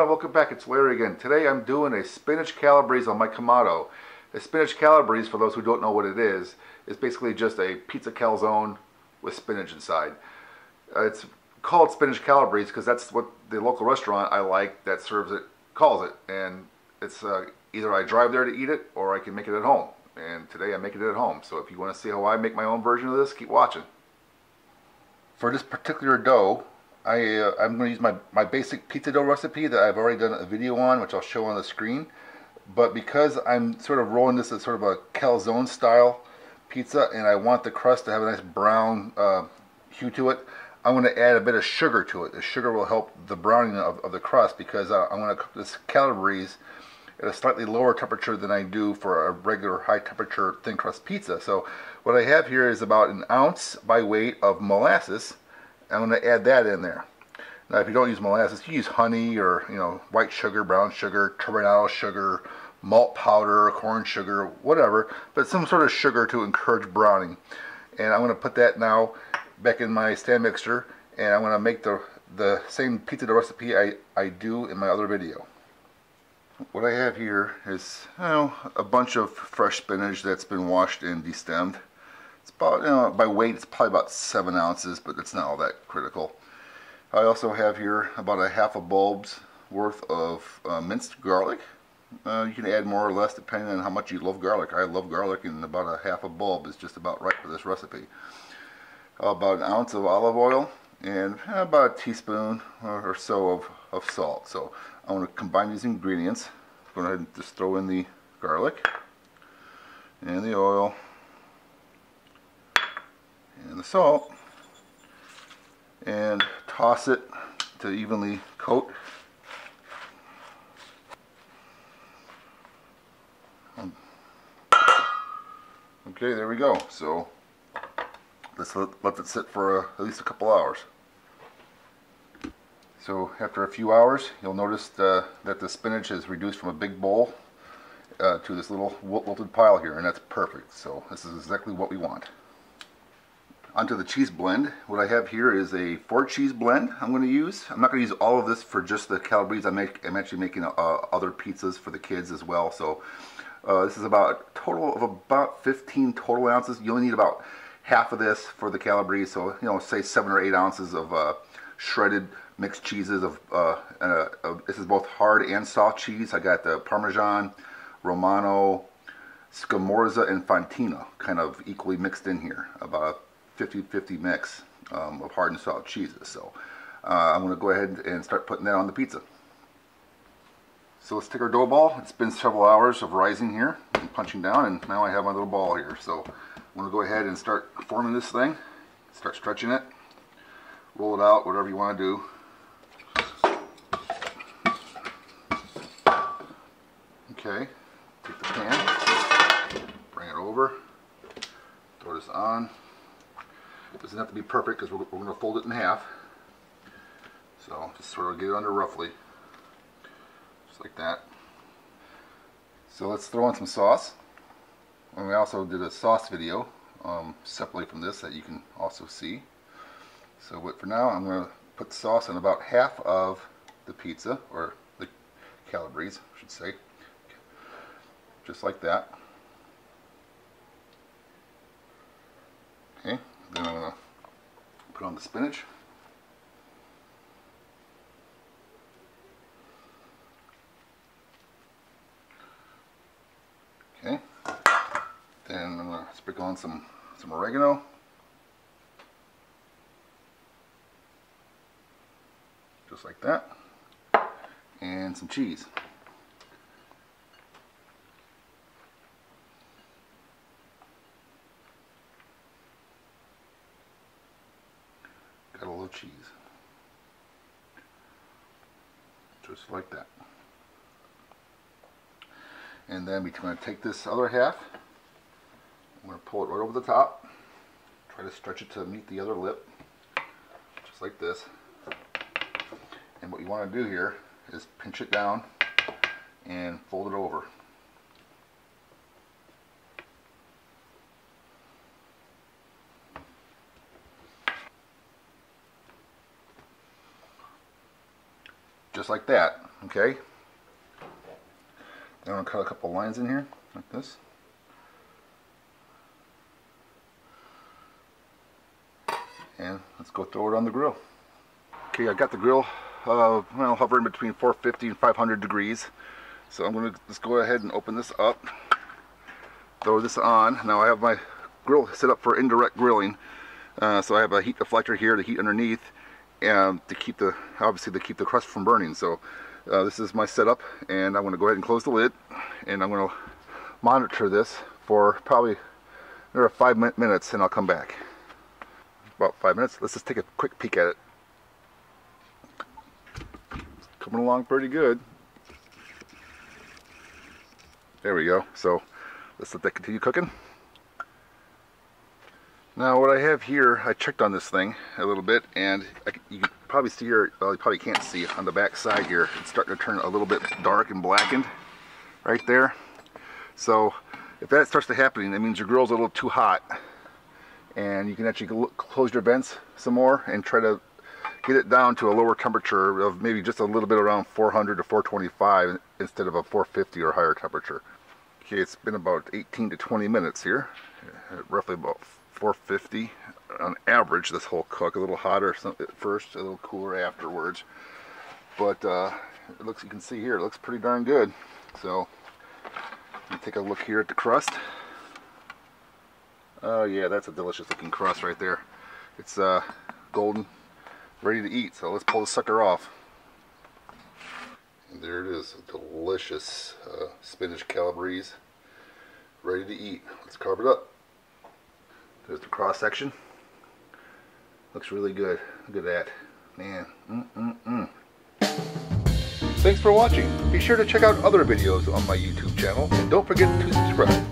welcome back. It's Larry again. Today I'm doing a spinach calabrese on my Kamado. A spinach calabrese, for those who don't know what it is basically just a pizza calzone with spinach inside. It's called Spinach Calabrese because that's what the local restaurant I like that serves it calls it. And it's either I drive there to eat it or I can make it at home. And today I'm making it at home. So if you want to see how I make my own version of this, keep watching. For this particular dough, I'm going to use my basic pizza dough recipe that I've already done a video on, which I'll show on the screen. But because I'm sort of rolling this as sort of a calzone style pizza, and I want the crust to have a nice brown hue to it, I'm going to add a bit of sugar to it. The sugar will help the browning of the crust, because I'm going to cook this calabrese at a slightly lower temperature than I do for a regular high temperature thin crust pizza. So what I have here is about an ounce by weight of molasses. I'm going to add that in there. Now, if you don't use molasses, you use honey or white sugar, brown sugar, turbinado sugar, malt powder, corn sugar, whatever, but some sort of sugar to encourage browning. And I'm going to put that now back in my stand mixer, and I'm going to make the same pizza dough recipe I do in my other video. What I have here is a bunch of fresh spinach that's been washed and destemmed. It's about, by weight, it's probably about 7 ounces, but it's not all that critical. I also have here about a half a bulb's worth of minced garlic. You can add more or less depending on how much you love garlic. I love garlic, and about a half a bulb is just about right for this recipe. About an ounce of olive oil, and about a teaspoon or so of salt. So I'm going to combine these ingredients. Go ahead and just throw in the garlic and the oil and the salt, and toss it to evenly coat. Okay, there we go. So let's let it sit for at least a couple hours. So after a few hours, you'll notice that the spinach is reduced from a big bowl to this little wilted pile here, and that's perfect. So this is exactly what we want. Onto the cheese blend. What I have here is a 4-cheese blend I'm going to use. I'm not going to use all of this for just the calabrese. I'm actually making other pizzas for the kids as well. So this is about a total of about 15 total ounces. You only need about half of this for the calabrese. So say 7 or 8 ounces of shredded mixed cheeses. This is both hard and soft cheese. I got the parmesan, romano, scamorza, and fontina kind of equally mixed in here. About a 50-50 mix of hard and soft cheeses. So I'm going to go ahead and start putting that on the pizza. So let's take our dough ball. It's been several hours of rising here and punching down, and now I have my little ball here. So I'm going to go ahead and start forming this thing. Start stretching it. Roll it out, whatever you want to do. Okay, take the pan, bring it over, throw this on. It doesn't have to be perfect because we're going to fold it in half. So just sort of get it under roughly, just like that. So let's throw in some sauce. And we also did a sauce video separately from this that you can also see. So for now, I'm going to put the sauce in about half of the pizza, or the calabrese, I should say. Just like that. Okay, then I'm going to put on the spinach. Okay, then I'm going to sprinkle on some oregano. Just like that. And some cheese. Got a little cheese. Just like that. And then we're going to take this other half. I'm going to pull it right over the top. Try to stretch it to meet the other lip. Just like this. And what you want to do here is pinch it down and fold it over. just like that. Okay. Now I'm going to cut a couple lines in here, like this. And let's go throw it on the grill. Okay, I got the grill well, hovering between 450 and 500 degrees. So I'm going to just go ahead and open this up. Throw this on. Now I have my grill set up for indirect grilling. So I have a heat deflector here to heat underneath, and to keep the crust from burning. So this is my setup, and I'm going to go ahead and close the lid, and I'm going to monitor this for probably another 5 minutes, and I'll come back. About 5 minutes. Let's just take a quick peek at it. It's coming along pretty good. There we go. So let's let that continue cooking. Now what I have here, I checked on this thing a little bit, and you can probably see here, well, you probably can't see on the back side here, it's starting to turn a little bit dark and blackened right there. So if that starts to happen, that means your grill's a little too hot, and you can actually close your vents some more and try to get it down to a lower temperature of maybe just a little bit around 400 to 425 instead of a 450 or higher temperature. Okay, it's been about 18 to 20 minutes here, roughly about 450 on average. This whole cook, a little hotter at first, a little cooler afterwards, but it looks, you can see here, it looks pretty darn good. So let me take a look here at the crust. Oh yeah, that's a delicious looking crust right there. It's golden, ready to eat. So let's pull the sucker off. And there it is, a delicious spinach calabrese, ready to eat. Let's carve it up. There's the cross section. Looks really good. Look at that. Man. Thanks for watching. Be sure to check out other videos on my YouTube channel, and don't forget to subscribe.